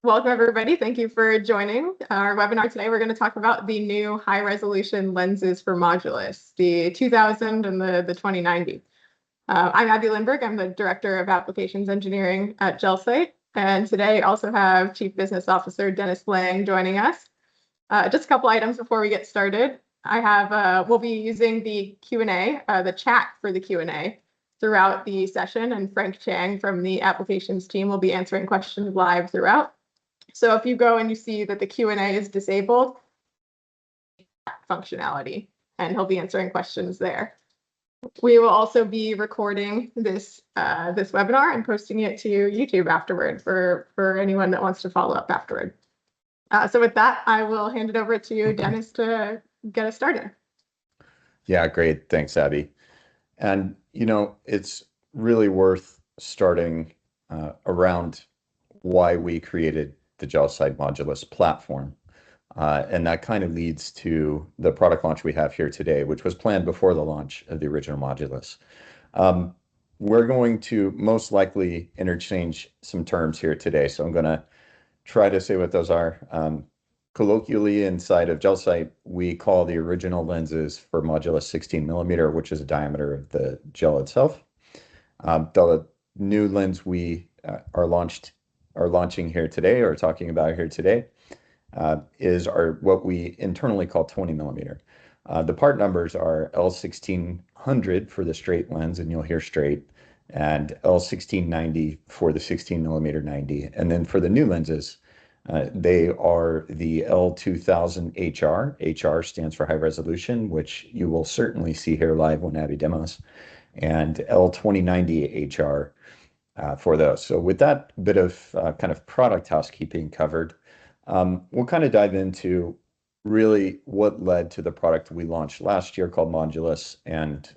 Welcome, everybody. Thank you for joining our webinar today. We're going to talk about the new high-resolution lenses for Modulus, the 2000 and the 2090. I'm Abby Lindberg. I'm the Director of Applications Engineering at GelSight. And today I also have Chief Business Officer Dennis Lang joining us. Just a couple items before we get started. We'll be using the Q&A, the chat for the Q&A throughout the session, and Frank Chang from the applications team will be answering questions live throughout. So if you go and you see that the Q&A is disabled, functionality, and he'll be answering questions there. We will also be recording this webinar and posting it to YouTube afterward for anyone that wants to follow up afterward. So with that, I will hand it over to Dennis to get us started. Yeah, great. Thanks, Abby. And, it's really worth starting around why we created the GelSight Modulus platform. And that kind of leads to the product launch we have here today, which was planned before the launch of the original Modulus. We're going to most likely interchange some terms here today, so I'm going to try to say what those are. Colloquially, inside of GelSight, we call the original lenses for Modulus 16mm, which is the diameter of the gel itself. The new lens we are launching here today, or talking about here today, is what we internally call 20mm. The part numbers are L1600 for the straight lens, and you'll hear straight, and L1690 for the 16mm 90. And then for the new lenses, they are the L2000 HR. HR stands for high resolution, which you will certainly see here live when Abby demos, and L2090 HR for those. So with that bit of kind of product housekeeping covered, we'll kind of dive into really what led to the product we launched last year called Modulus, and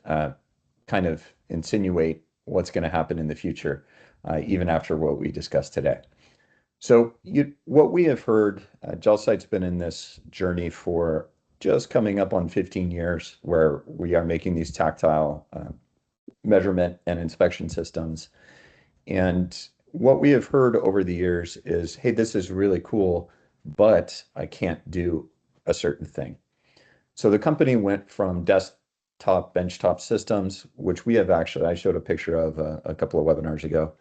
kind of insinuate what's going to happen in the future, even after what we discussed today. So what we have heard, GelSight's been in this journey for just coming up on 15 years, where we are making these tactile measurement and inspection systems. And what we have heard over the years is, hey, this is really cool, but I can't do a certain thing. So the company went from desktop, benchtop systems, which we have I showed a picture of a couple of webinars ago,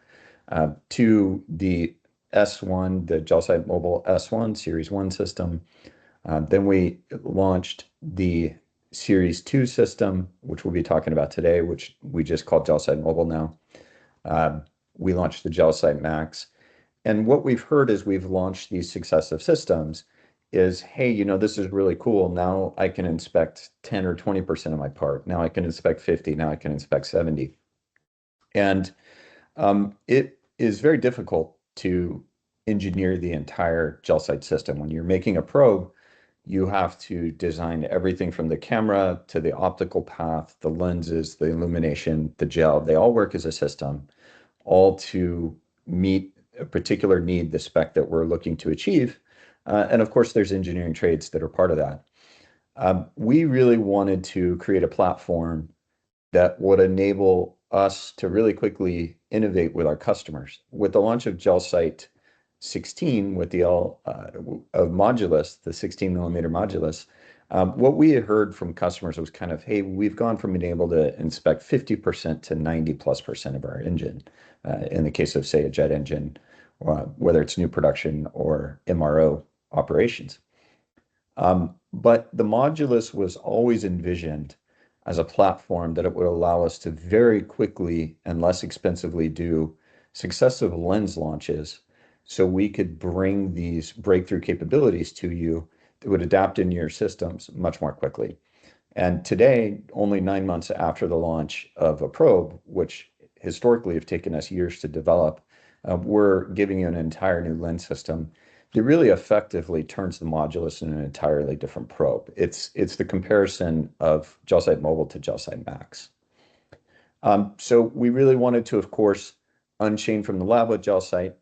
to the S1, the GelSight Mobile S1, Series 1 system. Then we launched the Series 2 system, which we'll be talking about today, which we just call GelSight Mobile now. We launched the GelSight Max. And what we've heard as we've launched these successive systems is, hey, this is really cool. Now I can inspect 10 or 20% of my part. Now I can inspect 50. Now I can inspect 70. And it is very difficult to engineer the entire GelSight system. When you're making a probe, you have to design everything from the camera to the optical path, the lenses, the illumination, the gel. They all work as a system, all to meet a particular need, the spec that we're looking to achieve. And of course, there's engineering trades that are part of that. We really wanted to create a platform that would enable us to really quickly innovate with our customers. With the launch of GelSight 16 with the of Modulus, the 16mm Modulus, what we had heard from customers was kind of, hey, we've gone from being able to inspect 50% to 90+% of our engine, in the case of, say, a jet engine, whether it's new production or MRO operations. But the Modulus was always envisioned as a platform that it would allow us to very quickly and less expensively do successive lens launches, so we could bring these breakthrough capabilities to you that would adapt in your systems much more quickly. And today, only 9 months after the launch of a probe, which historically have taken us years to develop, we're giving you an entire new lens system that really effectively turns the Modulus into an entirely different probe. It's the comparison of GelSight Mobile to GelSight Max. So we really wanted to, of course, unchain from the lab with GelSight,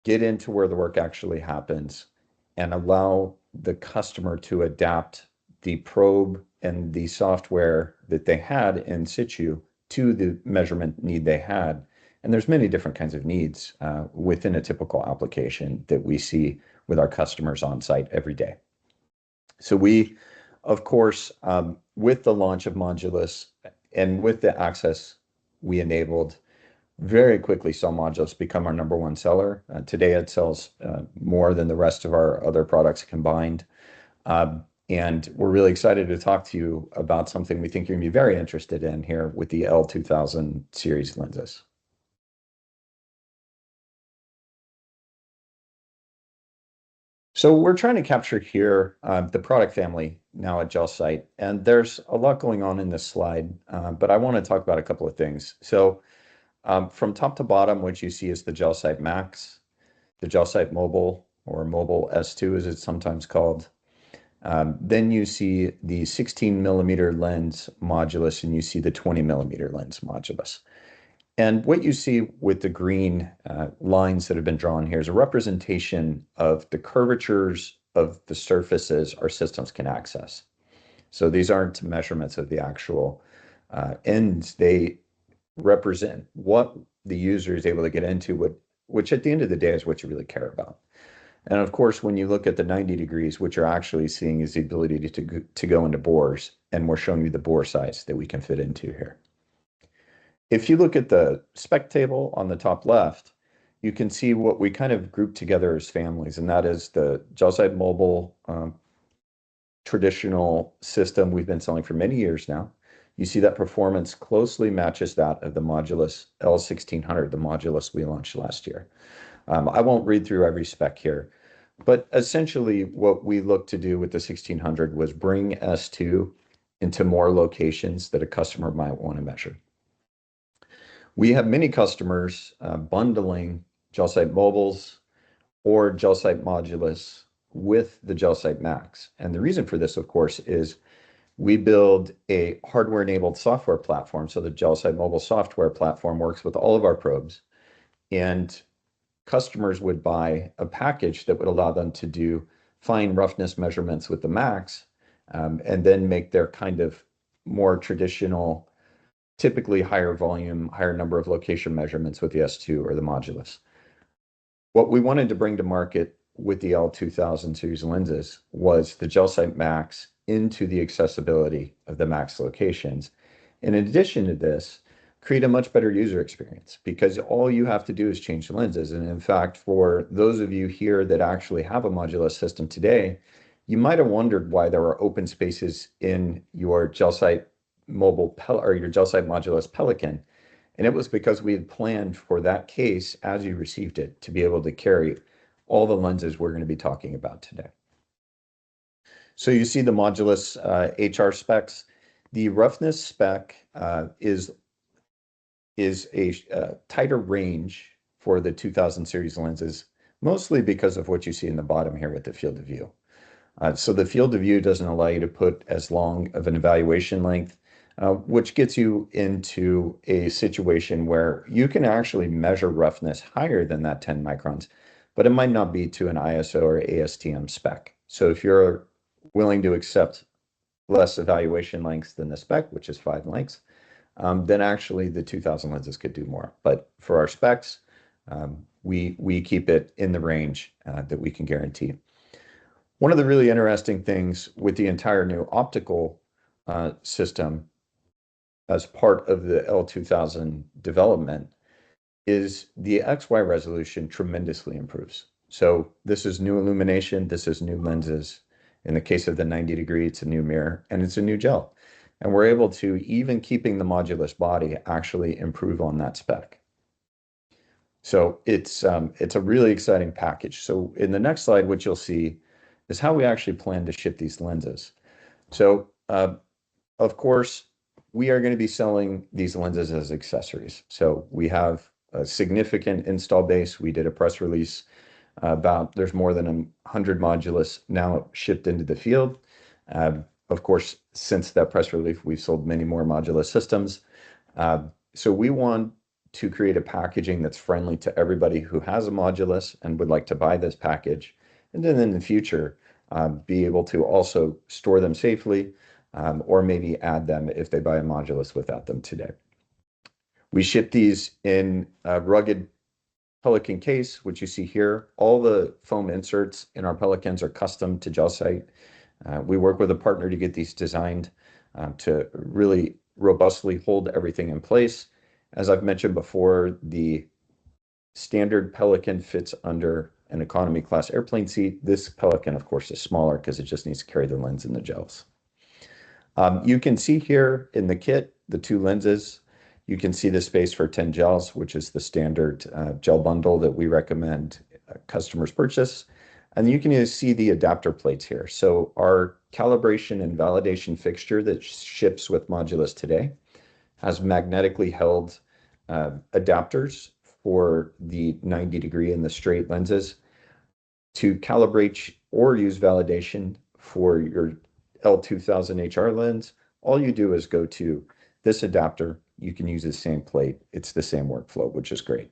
get into where the work actually happens, and allow the customer to adapt the probe and the software that they had in situ to the measurement need they had, And there's many different kinds of needs within a typical application that we see with our customers on site every day. So we, of course, with the launch of Modulus and with the access we enabled, very quickly saw Modulus become our number one seller. Today it sells more than the rest of our other products combined. And we're really excited to talk to you about something we think you're going to be very interested in here with the L2000 series lenses. So we're trying to capture here the product family now at GelSight, and there's a lot going on in this slide, but I want to talk about a couple of things. So from top to bottom, what you see is the GelSight Max, the GelSight Mobile, or Mobile S2 as it's sometimes called. Then you see the 16 millimeter lens modulus, and you see the 20 millimeter lens modulus. And what you see with the green lines that have been drawn here is a representation of the curvatures of the surfaces our systems can access. So these aren't measurements of the actual ends. They represent what the user is able to get into, which at the end of the day is what you really care about. And of course, when you look at the 90 degrees, what you're actually seeing is the ability to go into bores, and we're showing you the bore size that we can fit into here. If you look at the spec table on the top left, you can see what we kind of group together as families, and that is the GelSight Mobile traditional system we've been selling for many years now. You see that performance closely matches that of the Modulus L1600, the Modulus we launched last year. I won't read through every spec here, but essentially what we looked to do with the 1600 was bring S2 into more locations that a customer might want to measure. We have many customers bundling GelSight Mobiles or GelSight Modulus with the GelSight Max. And the reason for this, of course, is we build a hardware-enabled software platform. So the GelSight Mobile software platform works with all of our probes, and customers would buy a package that would allow them to do fine roughness measurements with the Max, and then make their kind of more traditional, typically higher volume, higher number of location measurements with the S2 or the Modulus. What we wanted to bring to market with the L2000 series lenses was the GelSight Max into the accessibility of the Max locations. And in addition to this, create a much better user experience, because all you have to do is change the lenses. And in fact, for those of you here that actually have a Modulus system today, you might have wondered why there are open spaces in your GelSight Mobile or your GelSight Modulus Pelican. And it was because we had planned for that case as you received it to be able to carry all the lenses we're going to be talking about today. So you see the Modulus HR specs. The roughness spec is a tighter range for the 2000 series lenses, mostly because of what you see in the bottom here with the field of view. So the field of view doesn't allow you to put as long of an evaluation length, which gets you into a situation where you can actually measure roughness higher than that 10 microns, but it might not be to an ISO or ASTM spec. So if you're willing to accept less evaluation lengths than the spec, which is 5 lengths, then actually the 2000 lenses could do more. But for our specs, we keep it in the range that we can guarantee. One of the really interesting things with the entire new optical system as part of the L2000 development is the XY resolution tremendously improves. So this is new illumination, this is new lenses. In the case of the 90 degree, it's a new mirror, and it's a new gel. And we're able to, even keeping the Modulus body, actually improve on that spec. So it's a really exciting package. So in the next slide, what you'll see is how we actually plan to ship these lenses. So of course, we are going to be selling these lenses as accessories. So we have a significant install base. We did a press release about there's more than 100 Modulus now shipped into the field. Of course, since that press release, we've sold many more Modulus systems. So we want to create a packaging that's friendly to everybody who has a Modulus and would like to buy this package. And then in the future, be able to also store them safely, or maybe add them if they buy a Modulus without them today. We ship these in a rugged Pelican case, which you see here. All the foam inserts in our Pelicans are custom to GelSight. We work with a partner to get these designed to really robustly hold everything in place. As I've mentioned before, the standard Pelican fits under an economy class airplane seat. This Pelican, of course, is smaller because it just needs to carry the lens and the gels. You can see here in the kit the two lenses. You can see the space for 10 gels, which is the standard gel bundle that we recommend customers purchase. And you can see the adapter plates here. So our calibration and validation fixture that ships with Modulus today has magnetically held adapters for the 90-degree and the straight lenses. To calibrate or use validation for your L2000 HR lens, all you do is go to this adapter. You can use the same plate. It's the same workflow, which is great.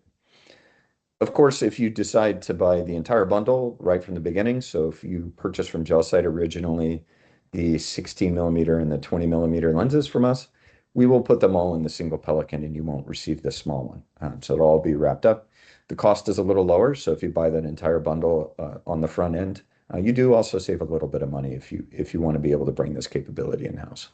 Of course, if you decide to buy the entire bundle right from the beginning, so if you purchase from GelSight originally the 16 millimeter and the 20 millimeter lenses from us, we will put them all in the single Pelican and you won't receive the small one. So it'll all be wrapped up. The cost is a little lower, so if you buy that entire bundle on the front end, you do also save a little bit of money if you want to be able to bring this capability in-house.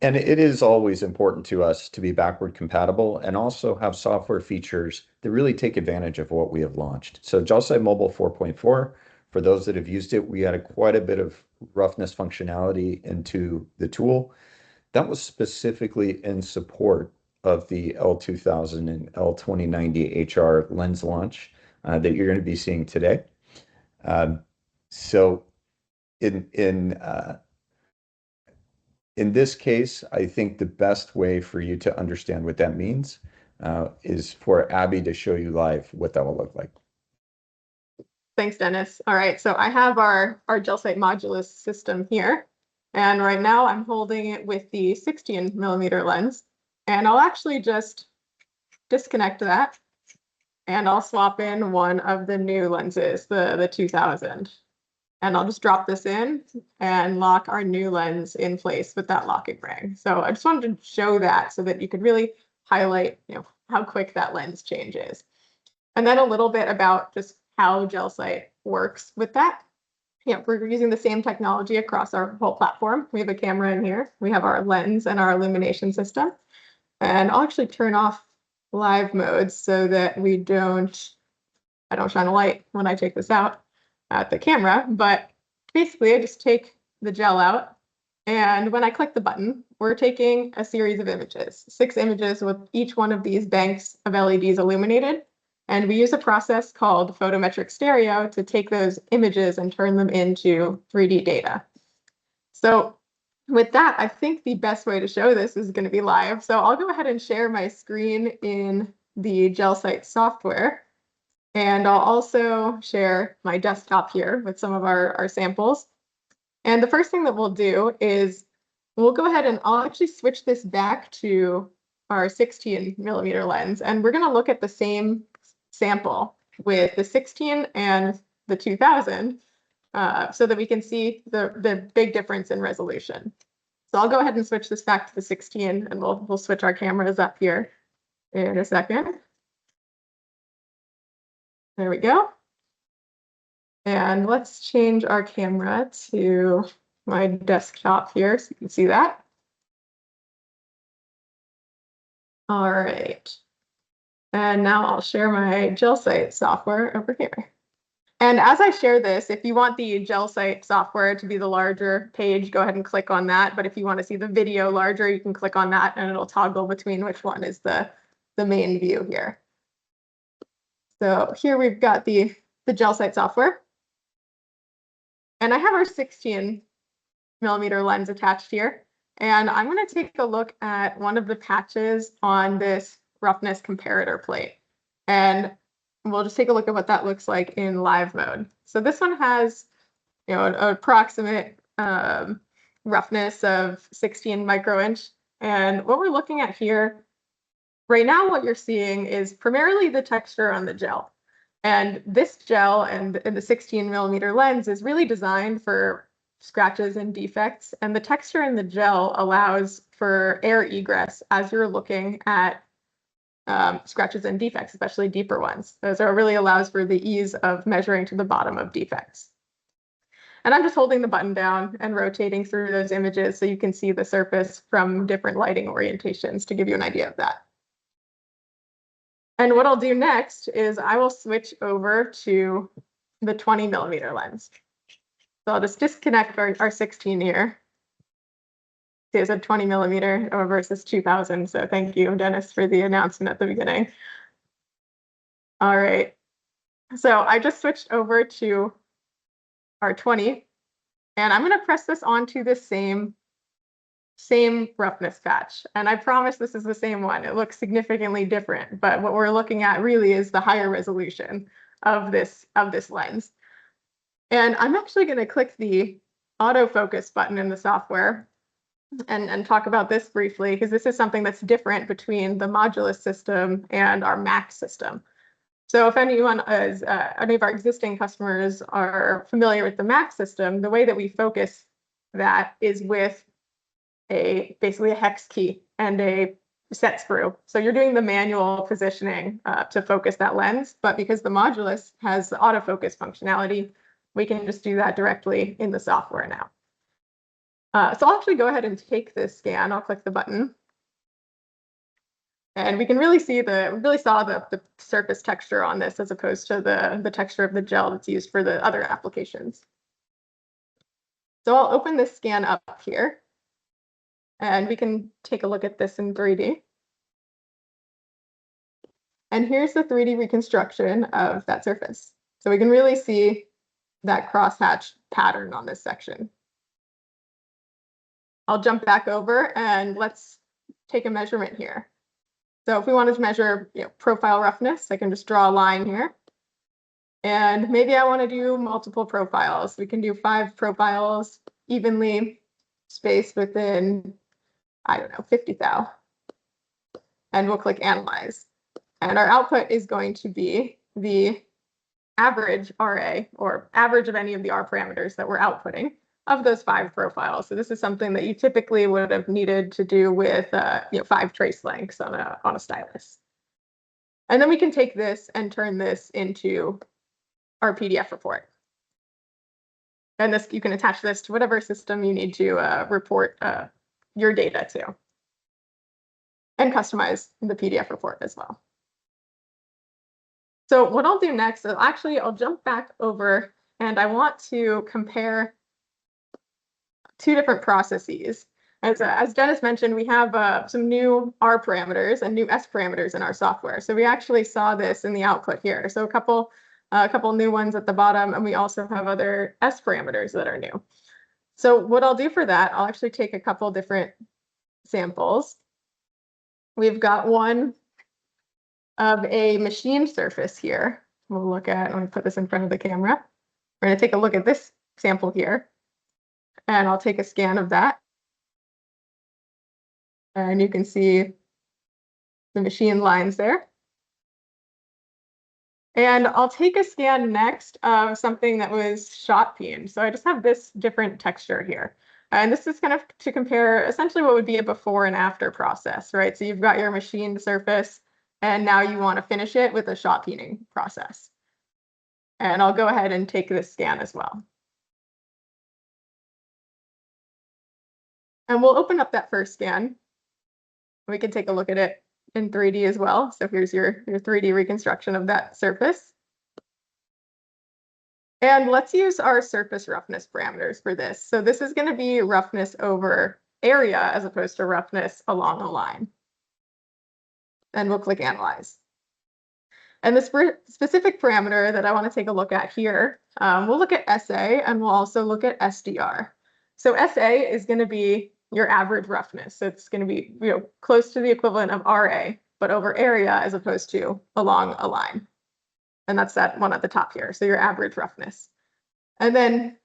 And it is always important to us to be backward compatible and also have software features that really take advantage of what we have launched. So GelSight Mobile 4.4, for those that have used it, we added quite a bit of roughness functionality into the tool. That was specifically in support of the L2000 and L2090 HR lens launch that you're going to be seeing today. So in this case, I think the best way for you to understand what that means is for Abby to show you live what that will look like. Thanks, Dennis. All right, so I have our GelSight Modulus system here. And right now I'm holding it with the 16 millimeter lens. And I'll actually just disconnect that. And I'll swap in one of the new lenses, the 2000. And I'll just drop this in and lock our new lens in place with that locking ring. So I just wanted to show that so that you could really highlight, how quick that lens changes. And then a little bit about just how GelSight works with that. We're using the same technology across our whole platform. We have a camera in here. We have our lens and our illumination system. And I'll actually turn off live mode so that I don't shine a light when I take this out at the camera, but basically I just take the gel out, and when I click the button, we're taking a series of images, 6 images with each one of these banks of LEDs illuminated, and we use a process called photometric stereo to take those images and turn them into 3D data. So with that, I think the best way to show this is going to be live. So I'll go ahead and share my screen in the GelSight software. And I'll also share my desktop here with some of our samples. And the first thing that we'll do is we'll go ahead and I'll actually switch this back to our 16 millimeter lens. And we're going to look at the same sample with the 16 and the 2000 so that we can see the big difference in resolution. So I'll go ahead and switch this back to the 16 and we'll switch our cameras up here in a second. There we go. And let's change our camera to my desktop here so you can see that. All right. And now I'll share my GelSight software over here. And as I share this, if you want the GelSight software to be the larger page, go ahead and click on that. But if you want to see the video larger, you can click on that and it'll toggle between which one is the main view here. So here we've got the GelSight software. And I have our 16 millimeter lens attached here. And I'm going to take a look at one of the patches on this roughness comparator plate. And we'll just take a look at what that looks like in live mode. So this one has, an approximate roughness of 16 microinch. And what we're looking at here right now, what you're seeing is primarily the texture on the gel. And this gel and the 16 millimeter lens is really designed for scratches and defects. And the texture in the gel allows for air egress as you're looking at scratches and defects, especially deeper ones. So it really allows for the ease of measuring to the bottom of defects. And I'm just holding the button down and rotating through those images so you can see the surface from different lighting orientations to give you an idea of that. And what I'll do next is I will switch over to the 20mm lens. So I'll just disconnect our 16 here. It's a 20mm versus 2000. So thank you, Dennis, for the announcement at the beginning. All right. So I just switched over to our 20, and I'm going to press this onto the same roughness patch. And I promise this is the same one. It looks significantly different, but what we're looking at really is the higher resolution of this lens. And I'm actually going to click the autofocus button in the software and talk about this briefly, because this is something that's different between the Modulus system and our Max system. So if anyone is, any of our existing customers are familiar with the Max system, the way that we focus that is with basically a hex key and a set screw. So you're doing the manual positioning to focus that lens, but because the Modulus has the autofocus functionality, we can just do that directly in the software now. So I'll actually go ahead and take this scan. I'll click the button. And we can really see really saw the surface texture on this as opposed to the texture of the gel that's used for the other applications. So I'll open this scan up here, and we can take a look at this in 3D. And here's the 3D reconstruction of that surface. So we can really see that crosshatch pattern on this section. I'll jump back over and let's take a measurement here. So if we wanted to measure profile roughness, I can just draw a line here. And maybe I want to do multiple profiles. We can do 5 profiles evenly spaced within, I don't know, 50 thou. And we'll click Analyze. And our output is going to be the average RA, or average of any of the R parameters that we're outputting of those 5 profiles. So this is something that you typically would have needed to do with 5 trace lengths on a stylus. And then we can take this and turn this into our PDF report. And this, you can attach this to whatever system you need to report your data to, and customize the PDF report as well. So what I'll do next is I'll jump back over, and I want to compare 2 different processes. As Dennis mentioned, we have some new R parameters and new S parameters in our software. So we actually saw this in the output here. So a couple new ones at the bottom, and we also have other S parameters that are new. So what I'll do for that, I'll actually take a couple different samples. We've got one of a machined surface here. We'll look at, let me put this in front of the camera. We're going to take a look at this sample here. And I'll take a scan of that. And you can see the machine lines there. And I'll take a scan next of something that was shot peened. So I just have this different texture here. And this is kind of to compare essentially what would be a before and after process, right? So you've got your machined surface, and now you want to finish it with a shot peening process. And I'll go ahead and take this scan as well. And we'll open up that first scan. We can take a look at it in 3D as well. So here's your 3D reconstruction of that surface. And let's use our surface roughness parameters for this. So this is going to be roughness over area as opposed to roughness along a line. And we'll click Analyze. And the specific parameter that I want to take a look at here, we'll look at SA, and we'll also look at SDR. So SA is going to be your average roughness. So it's going to be close to the equivalent of RA, but over area as opposed to along a line. And that's that one at the top here. So your average roughness. And then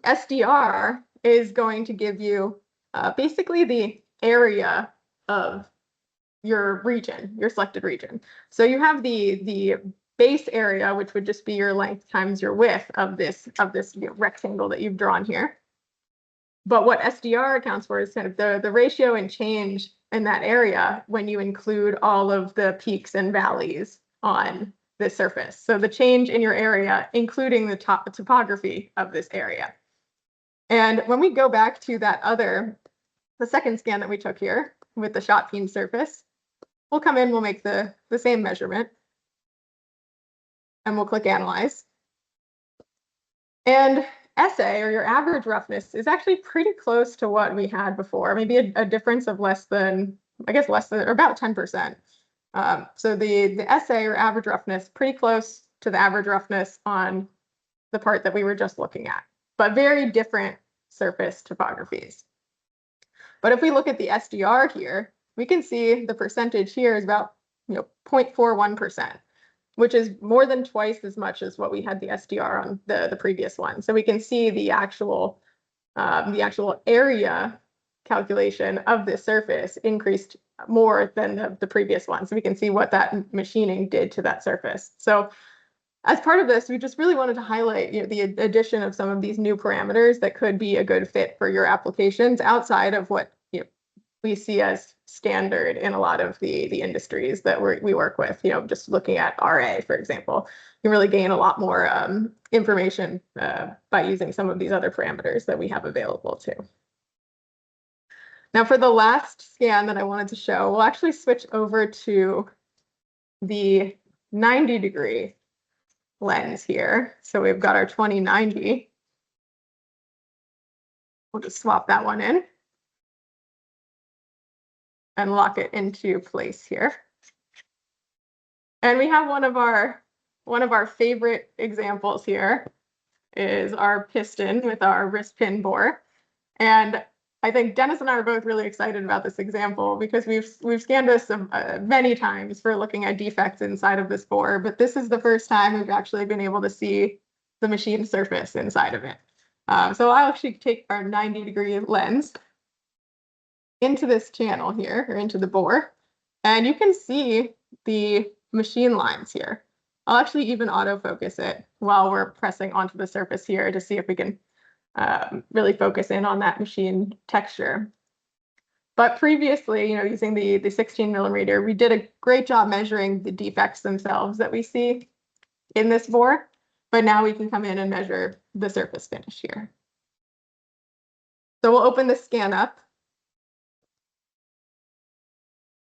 SDR is going to give you basically the area of your region, your selected region. So you have the base area, which would just be your length times your width of this rectangle that you've drawn here. But what SDR accounts for is kind of the ratio and change in that area when you include all of the peaks and valleys on this surface. So the change in your area, including the topography of this area. And when we go back to the second scan that we took here with the shot peen surface, we'll come in, we'll make the same measurement, and we'll click Analyze. And SA, or your average roughness, is actually pretty close to what we had before, maybe a difference of less than, or about 10%. So the SA, or average roughness, pretty close to the average roughness on the part that we were just looking at, but very different surface topographies. But if we look at the SDR here, we can see the percentage here is about 0.41%, which is more than twice as much as what we had the SDR on the previous one. So we can see the actual area calculation of this surface increased more than the previous one. So we can see what that machining did to that surface. So as part of this, we just really wanted to highlight the addition of some of these new parameters that could be a good fit for your applications outside of what we see as standard in a lot of the industries that we work with. Just looking at RA, for example, you really gain a lot more information by using some of these other parameters that we have available too. Now for the last scan that I wanted to show, we'll actually switch over to the 90-degree lens here. So we've got our 2090. We'll just swap that one in and lock it into place here. And we have one of our favorite examples here is our piston with our wrist pin bore. And I think Dennis and I are both really excited about this example because we've scanned this many times for looking at defects inside of this bore, but this is the first time we've actually been able to see the machine surface inside of it. So I'll actually take our 90-degree lens into this channel here, or into the bore, and you can see the machine lines here. I'll actually even autofocus it while we're pressing onto the surface here to see if we can really focus in on that machine texture. But previously, using the 16 millimeter, we did a great job measuring the defects themselves that we see in this bore, but now we can come in and measure the surface finish here. So we'll open the scan up,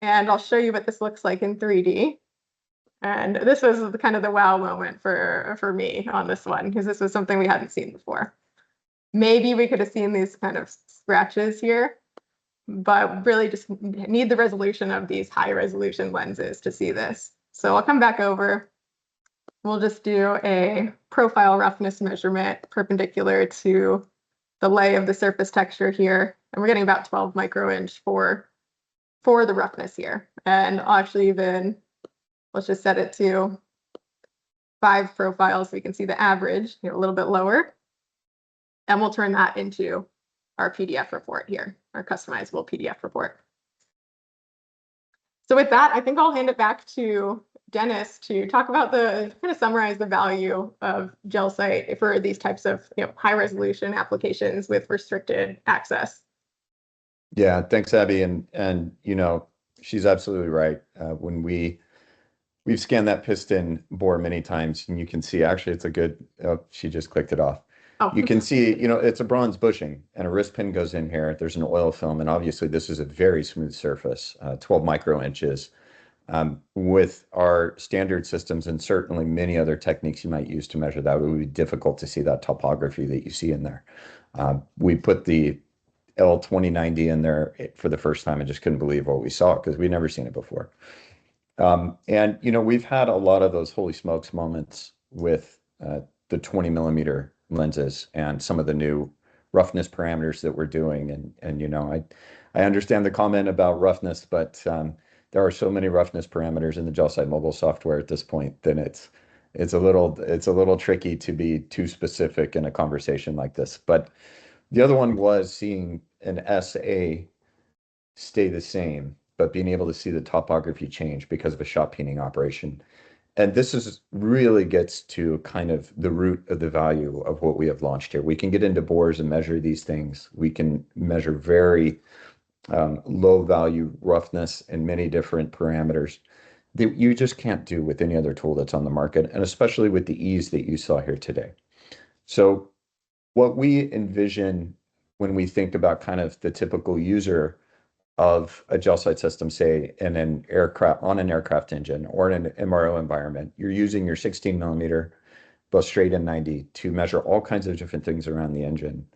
and I'll show you what this looks like in 3D. And this was kind of the wow moment for me on this one, because this was something we hadn't seen before. Maybe we could have seen these kind of scratches here, but really just need the resolution of these high resolution lenses to see this. So I'll come back over. We'll just do a profile roughness measurement perpendicular to the lay of the surface texture here. And we're getting about 12 microinch for the roughness here. And I'll actually even, let's just set it to 5 profiles so we can see the average, a little bit lower. And we'll turn that into our PDF report here, our customizable PDF report. So with that, I think I'll hand it back to Dennis to talk about kind of summarize the value of GelSight for these types of high resolution applications with restricted access. Yeah, thanks, Abby. And she's absolutely right. When we've scanned that piston bore many times, and you can see actually it's a good, she just clicked it off. Oh. You can see, it's a bronze bushing and a wrist pin goes in here. There's an oil film, and obviously this is a very smooth surface, 12 microinches. With our standard systems and certainly many other techniques you might use to measure that, it would be difficult to see that topography that you see in there. We put the L2090 in there for the first time and just couldn't believe what we saw because we'd never seen it before. And we've had a lot of those holy smokes moments with the 20 millimeter lenses and some of the new roughness parameters that we're doing. And I understand the comment about roughness, but there are so many roughness parameters in the GelSight mobile software at this point that it's a little tricky to be too specific in a conversation like this. But the other one was seeing an SA stay the same, but being able to see the topography change because of a shot peening operation. And really gets to kind of the root of the value of what we have launched here. We can get into bores and measure these things. We can measure very low value roughness and many different parameters that you just can't do with any other tool that's on the market, and especially with the ease that you saw here today. So what we envision when we think about kind of the typical user of a gel sight system, say in an aircraft, on an aircraft engine or in an MRO environment, you're using your 16 millimeter both straight and 90 to measure all kinds of different things around the engine.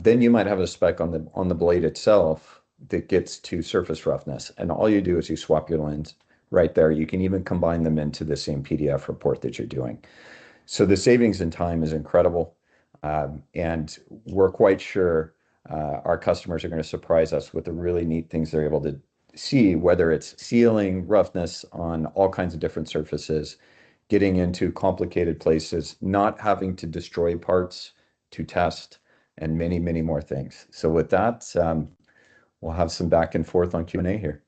Then you might have a spec on the blade itself that gets to surface roughness, and all you do is you swap your lens right there. You can even combine them into the same PDF report that you're doing. So the savings in time is incredible, and we're quite sure our customers are going to surprise us with the really neat things they're able to see, whether it's sealing roughness on all kinds of different surfaces, getting into complicated places, not having to destroy parts to test, and many, many more things. So with that, we'll have some back and forth on Q&A here.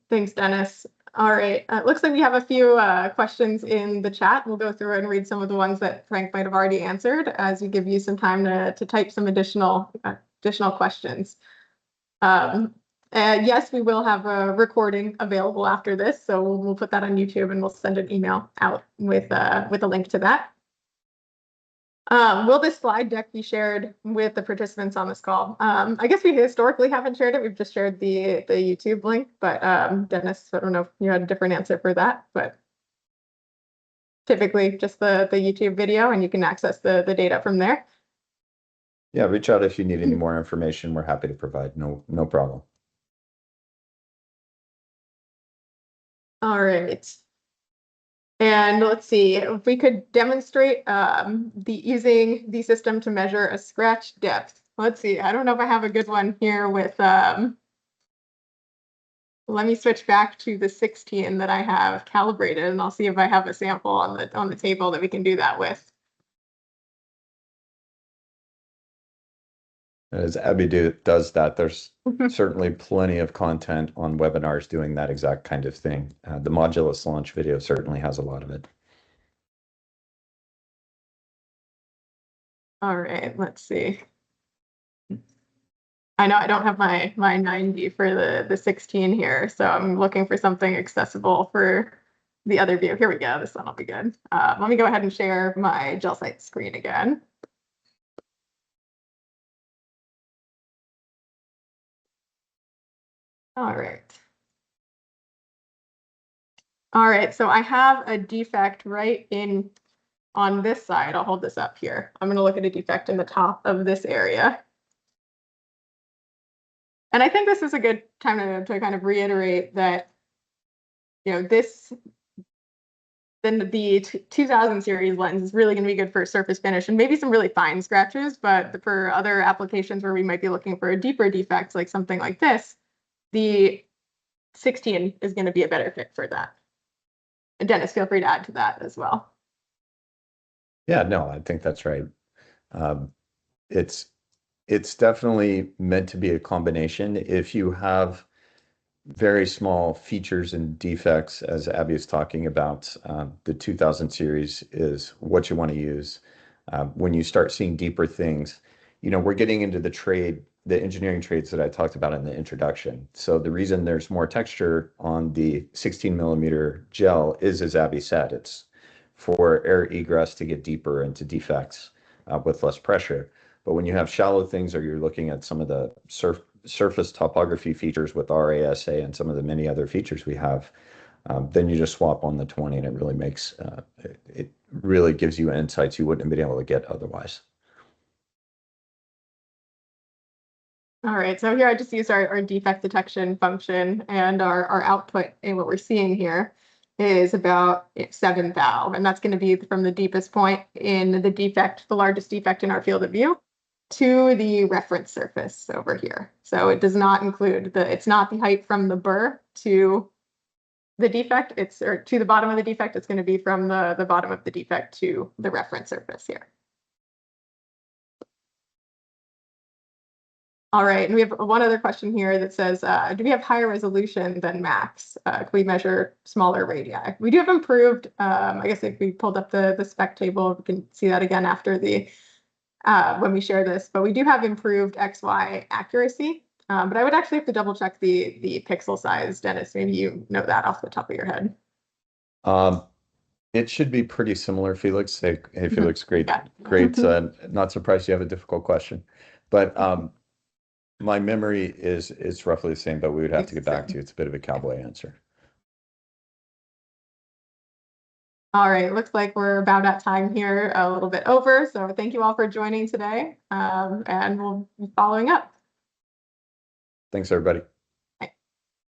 Thanks, Dennis. All right, looks like we have a few questions in the chat. We'll go through and read some of the ones that Frank might have already answered as we give you some time to type some additional questions. Yes, we will have a recording available after this, so we'll put that on YouTube and we'll send an email out with a link to that. Will this slide deck be shared with the participants on this call? I guess we historically haven't shared it. We've just shared the YouTube link, but Dennis, I don't know if you had a different answer for that, but typically just the YouTube video, and you can access the data from there. Yeah, reach out if you need any more information. We're happy to provide. No problem. All right. And let's see if we could demonstrate using the system to measure a scratch depth. Let's see. I don't know if I have a good one here with. Let me switch back to the 16 that I have calibrated, and I'll see if I have a sample on the table that we can do that with. As Abby does that, there's certainly plenty of content on webinars doing that exact kind of thing. The Modulus launch video certainly has a lot of it. All right, let's see. I know I don't have my 90 for the 16 here, so I'm looking for something accessible for the other view. Here we go. This one will be good. Let me go ahead and share my GelSight screen again. All right. All right, so I have a defect right on this side. I'll hold this up here. I'm going to look at a defect in the top of this area. And I think this is a good time to kind of reiterate that, then the 2000 series lens is really going to be good for surface finish and maybe some really fine scratches, but for other applications where we might be looking for a deeper defect, like something like this, the 16 is going to be a better fit for that. And Dennis, feel free to add to that as well. Yeah, no, I think that's right. It's definitely meant to be a combination. If you have very small features and defects, as Abby is talking about, the 2000 series is what you want to use. When you start seeing deeper things, we're getting into the engineering trades that I talked about in the introduction. So the reason there's more texture on the 16 millimeter gel is, as Abby said, it's for air egress to get deeper into defects with less pressure. But when you have shallow things, or you're looking at some of the surface topography features with RASA and some of the many other features we have, then you just swap on the 20, and it really makes it really gives you insights you wouldn't have been able to get otherwise. All right, so here I just use our defect detection function, and our output in what we're seeing here is about 7 thou, and that's going to be from the deepest point in the defect, the largest defect in our field of view, to the reference surface over here. So it does not include it's not the height from the burr to the defect, or to the bottom of the defect. It's going to be from the bottom of the defect to the reference surface here. All right, and we have one other question here that says, do we have higher resolution than Max? Can we measure smaller radii? We do have improved, I guess if we pulled up the spec table, we can see that again after the when we share this, but we do have improved XY accuracy. But I would actually have to double check the pixel size. Dennis, maybe you know that off the top of your head. It should be pretty similar, Felix. Hey, Felix, great, Yeah. great. Not surprised you have a difficult question, but my memory is roughly the same, but we would have to get back to you. It's a bit of a cowboy answer. All right, looks like we're about at time here, a little bit over. So thank you all for joining today, and we'll be following up. Thanks, everybody.